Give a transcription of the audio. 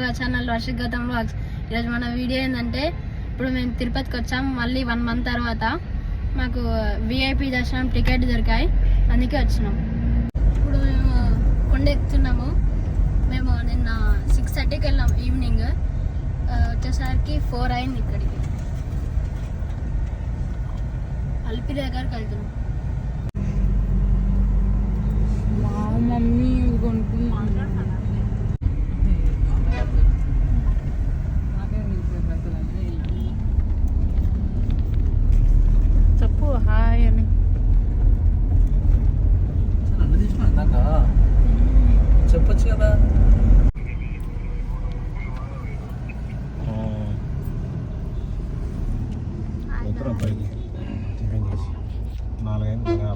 Hour channel Varshik Gautam vlogs. ఈరోజు మన video ఏంటంటే, ఇప్పుడు మేము తిరుపతికి వచ్చాం మళ్ళీ 1 month తర్వాత. మాకు VIP దర్శనం టికెట్ దొరికాయి, అందుకే వచ్చినాం. ఇప్పుడు మేము కొండ ఎక్కుతున్నాము. మేము నిన్న 6:30కి వెళ్ళాం ఈవినింగ్, వచ్చేసరికి 4 అయింది. ఇక్కడికి అల్పిరి దగ్గరికి వెళ్తున్నాం.